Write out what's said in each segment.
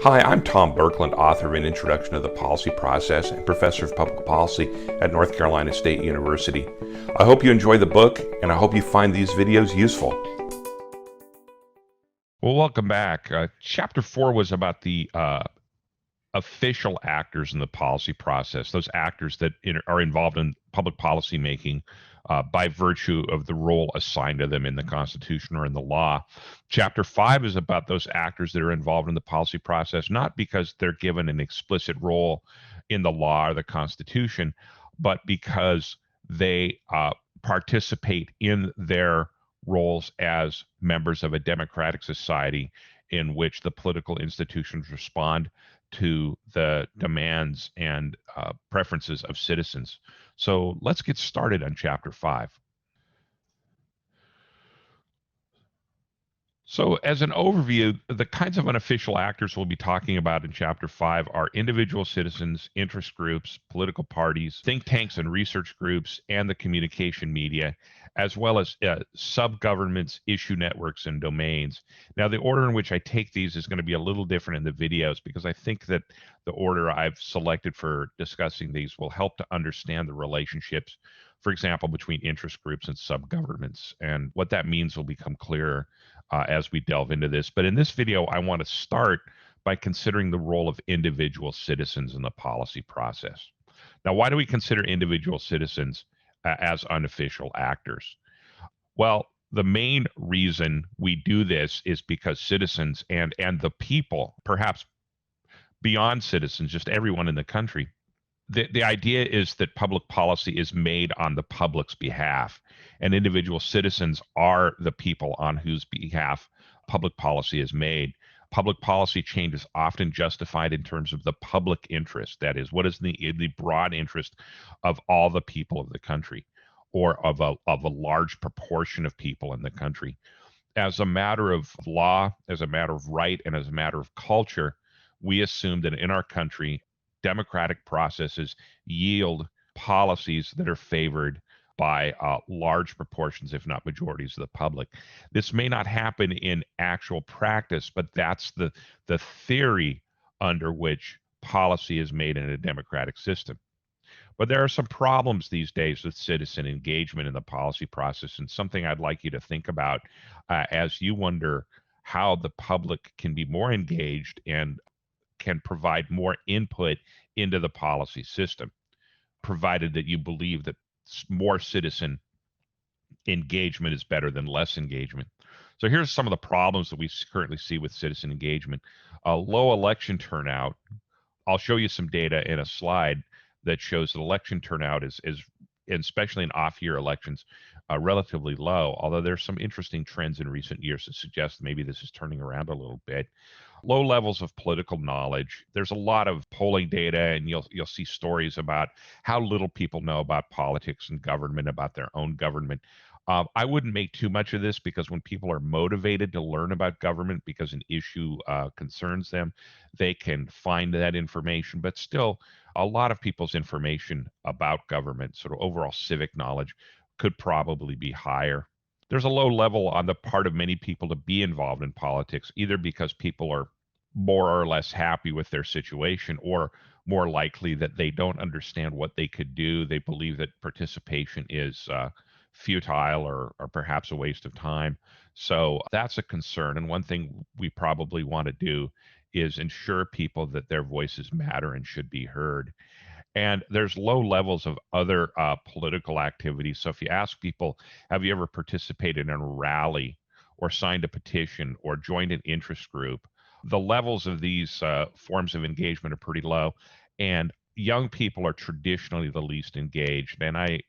Hi, I'm Tom Birkeland, author of An Introduction to the Policy Process and professor of public policy at North Carolina State University. I hope you enjoy the book, and I hope you find these videos useful. Well, welcome back. Chapter 4 was about the official actors in the policy process, those actors that are involved in public policy making by virtue of the role assigned to them in the Constitution or in the law. Chapter 5 is about those actors that are involved in the policy process, not because they're given an explicit role in the law or the Constitution, but because they participate in their roles as members of a democratic society in which the political institutions respond to the demands and preferences of citizens. So let's get started on Chapter 5. So, as an overview, the kinds of unofficial actors we'll be talking about in Chapter 5 are individual citizens, interest groups, political parties, think tanks and research groups, and the communication media, as well as sub-governments, issue networks, and domains. Now, the order in which I take these is going to be a little different in the videos because I think that the order I've selected for discussing these will help to understand the relationships, for example, between interest groups and sub-governments. And what that means will become clearer as we delve into this. But in this video, I want to start by considering the role of individual citizens in the policy process. Now, why do we consider individual citizens as unofficial actors? Well, the main reason we do this is because citizens and the people, perhaps beyond citizens, just everyone in the country, the idea is that public policy is made on the public's behalf, and individual citizens are the people on whose behalf public policy is made. Public policy change is often justified in terms of the public interest. That is, what is the broad interest of all the people of the country, or of a large proportion of people in the country. As a matter of law, as a matter of right, and as a matter of culture, we assume that in our country, democratic processes yield policies that are favored by large proportions, if not majorities, of the public. This may not happen in actual practice, but that's the theory under which policy is made in a democratic system. But there are some problems these days with citizen engagement in the policy process, and something I'd like you to think about as you wonder how the public can be more engaged and can provide more input into the policy system, provided that you believe that more citizen engagement is better than less engagement. So here's some of the problems that we currently see with citizen engagement. Low election turnout. I'll show you some data in a slide that shows that election turnout is especially in off-year elections, relatively low, although there's some interesting trends in recent years that suggest maybe this is turning around a little bit. Low levels of political knowledge. There's a lot of polling data, and you'll see stories about how little people know about politics and government, about their own government. I wouldn't make too much of this, because when people are motivated to learn about government because an issue concerns them, they can find that information. But still, a lot of people's information about government, sort of overall civic knowledge, could probably be higher. There's a low level on the part of many people to be involved in politics, either because people are more or less happy with their situation, or more likely that they don't understand what they could do. They believe that participation is futile, or perhaps a waste of time. So that's a concern. And one thing we probably want to do is ensure people that their voices matter and should be heard. And there's low levels of other political activities. So if you ask people, have you ever participated in a rally, or signed a petition, or joined an interest group, the levels of these forms of engagement are pretty low. And young people are traditionally the least engaged. And I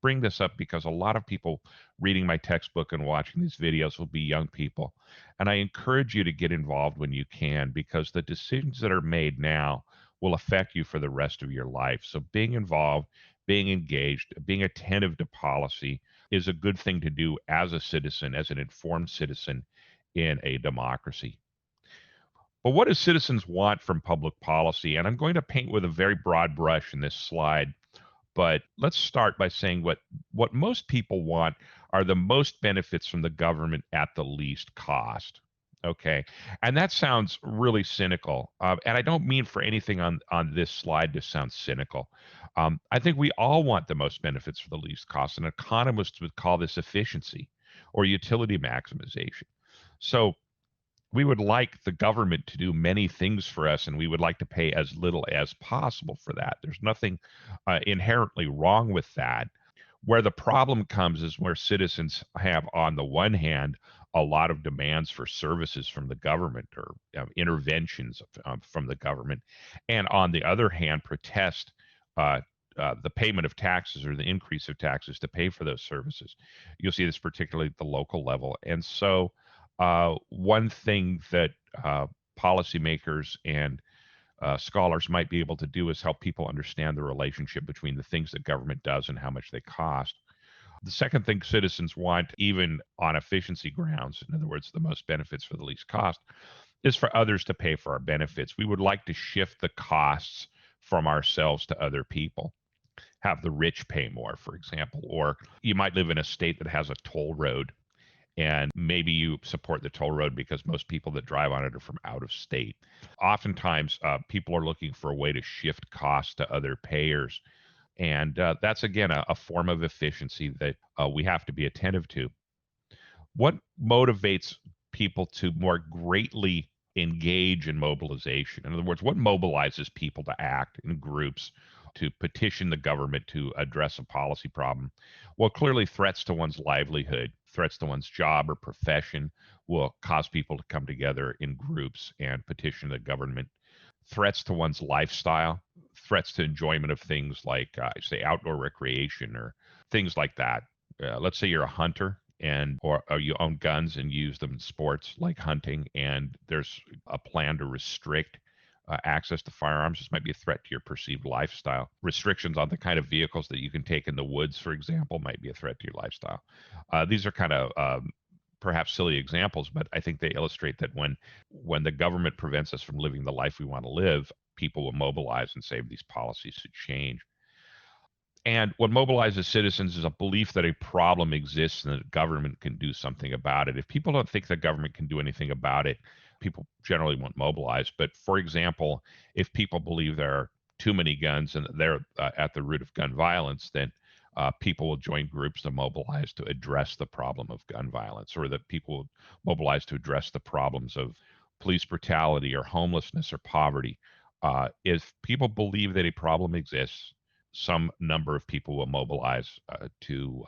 bring this up because a lot of people reading my textbook and watching these videos will be young people. And I encourage you to get involved when you can, because the decisions that are made now will affect you for the rest of your life. So being involved, being engaged, being attentive to policy is a good thing to do as a citizen, as an informed citizen in a democracy. But what do citizens want from public policy? And I'm going to paint with a very broad brush in this slide. But let's start by saying what most people want are the most benefits from the government at the least cost. Okay. And that sounds really cynical. And I don't mean for anything on this slide to sound cynical. I think we all want the most benefits for the least cost. And economists would call this efficiency or utility maximization. So we would like the government to do many things for us, and we would like to pay as little as possible for that. There's nothing inherently wrong with that. Where the problem comes is where citizens have, on the one hand, a lot of demands for services from the government or interventions from the government, and on the other hand, protest uh, the payment of taxes or the increase of taxes to pay for those services. You'll see this particularly at the local level. And so, one thing that policymakers and scholars might be able to do is help people understand the relationship between the things that government does and how much they cost. The second thing citizens want, even on efficiency grounds, in other words, the most benefits for the least cost, is for others to pay for our benefits. We would like to shift the costs from ourselves to other people, have the rich pay more, for example, or you might live in a state that has a toll road and maybe you support the toll road because most people that drive on it are from out of state. Oftentimes, people are looking for a way to shift costs to other payers. And that's, again, a form of efficiency that we have to be attentive to. What motivates people to more greatly engage in mobilization? In other words, what mobilizes people to act in groups to petition the government to address a policy problem? Well, clearly, threats to one's livelihood, threats to one's job or profession will cause people to come together in groups and petition the government. Threats to one's lifestyle, threats to enjoyment of things like, say, outdoor recreation or things like that. Let's say you're a hunter and or you own guns and use them in sports like hunting, and there's a plan to restrict access to firearms. This might be a threat to your perceived lifestyle. Restrictions on the kind of vehicles that you can take in the woods, for example, might be a threat to your lifestyle. These are kind of perhaps silly examples, but I think they illustrate that when the government prevents us from living the life we want to live, people will mobilize and say these policies should change. And what mobilizes citizens is a belief that a problem exists and that government can do something about it. If people don't think the government can do anything about it, people generally won't mobilize. But for example, if people believe there are too many guns and they're at the root of gun violence, then people will join groups to mobilize to address the problem of gun violence, or that people will mobilize to address the problems of police brutality or homelessness or poverty. If people believe that a problem exists, some number of people will mobilize to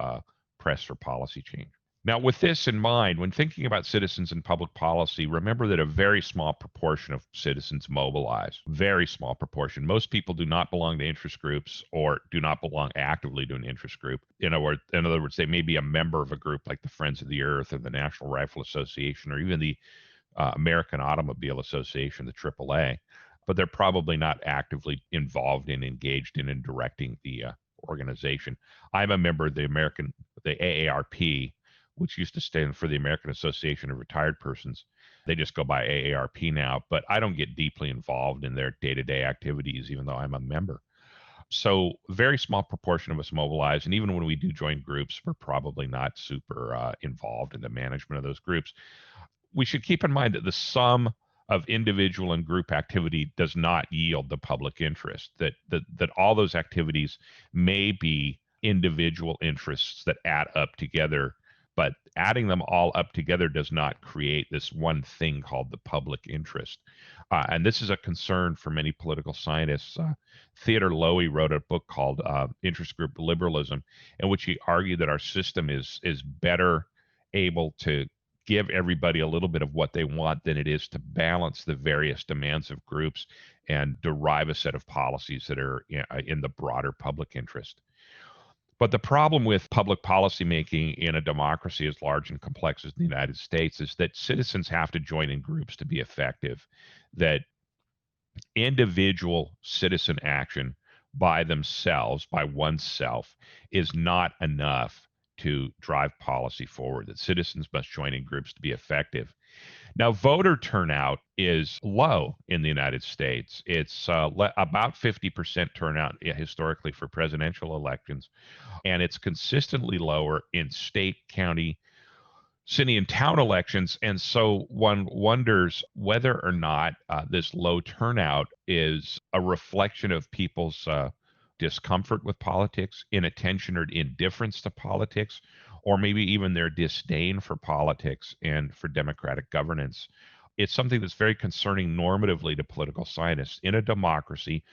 press for policy change. Now, with this in mind, when thinking about citizens and public policy, remember that a very small proportion of citizens mobilize. Very small proportion. Most people do not belong to interest groups or do not belong actively to an interest group. In other words, they may be a member of a group like the Friends of the Earth or the National Rifle Association or even the American Automobile Association, the AAA, but they're probably not actively involved and engaged in directing the organization. I'm a member of the AARP, which used to stand for the American Association of Retired Persons. They just go by AARP now, but I don't get deeply involved in their day-to-day activities, even though I'm a member. So very small proportion of us mobilize, and even when we do join groups, we're probably not super involved in the management of those groups. We should keep in mind that the sum of individual and group activity does not yield the public interest, that all those activities may be individual interests that add up together, but adding them all up together does not create this one thing called the public interest. And this is a concern for many political scientists. Theodore Lowy wrote a book called Interest Group Liberalism, in which he argued that our system is better able to give everybody a little bit of what they want than it is to balance the various demands of groups and derive a set of policies that are in the broader public interest. But the problem with public policy making in a democracy as large and complex as the United States is that citizens have to join in groups to be effective, that individual citizen action by themselves, by oneself, is not enough to drive policy forward, that citizens must join in groups to be effective. Now, voter turnout is low in the United States. It's about 50% turnout historically for presidential elections, and it's consistently lower in state, county, city and town elections. And so one wonders whether or not this low turnout is a reflection of people's discomfort with politics, inattention or indifference to politics, or maybe even their disdain for politics and for democratic governance. It's something that's very concerning normatively to political scientists. In a democracy,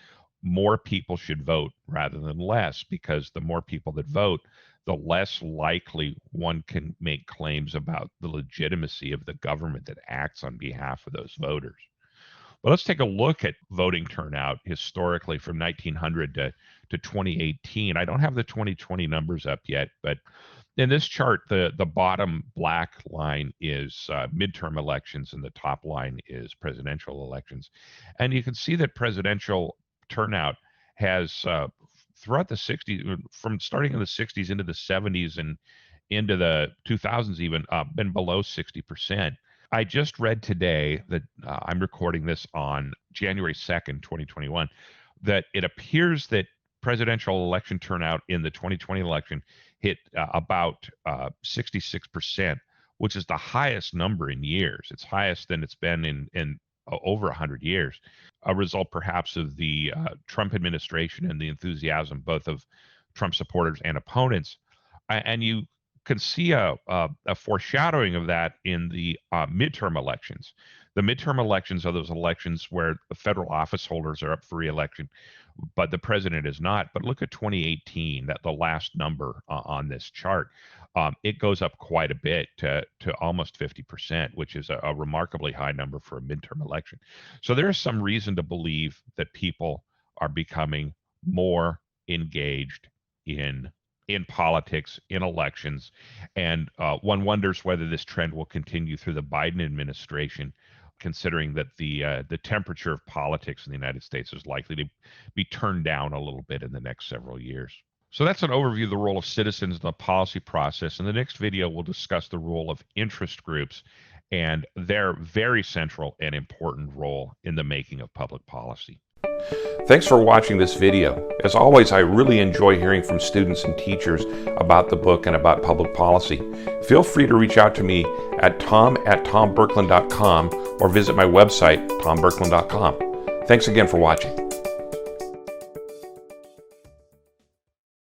more people should vote rather than less, because the more people that vote, the less likely one can make claims about the legitimacy of the government that acts on behalf of those voters. But let's take a look at voting turnout historically from 1900 to 2018. I don't have the 2020 numbers up yet, but in this chart, the bottom black line is midterm elections and the top line is presidential elections. And you can see that presidential turnout has throughout the 60s, from starting in the 60s into the 70s and into the 2000s even, been below 60%. I just read today that I'm recording this on January 2nd, 2021, that it appears that presidential election turnout in the 2020 election hit about 66%, which is the highest number in years. It's highest than it's been in over 100 years, a result perhaps of the Trump administration and the enthusiasm both of Trump supporters and opponents. And you can see a foreshadowing of that in the midterm elections. The midterm elections are those elections where the federal office holders are up for re-election, but the president is not. But look at 2018, that the last number on this chart. It goes up quite a bit to almost 50%, which is a remarkably high number for a midterm election. So there is some reason to believe that people are becoming more engaged in politics, in elections, and one wonders whether this trend will continue through the Biden administration, considering that the temperature of politics in the United States is likely to be turned down a little bit in the next several years. So that's an overview of the role of citizens in the policy process. In the next video, we'll discuss the role of interest groups and their very central and important role in the making of public policy. Thanks for watching this video. As always, I really enjoy hearing from students and teachers about the book and about public policy. Feel free to reach out to me at tom@tomberkland.com or visit my website, tomberkland.com. Thanks again for watching.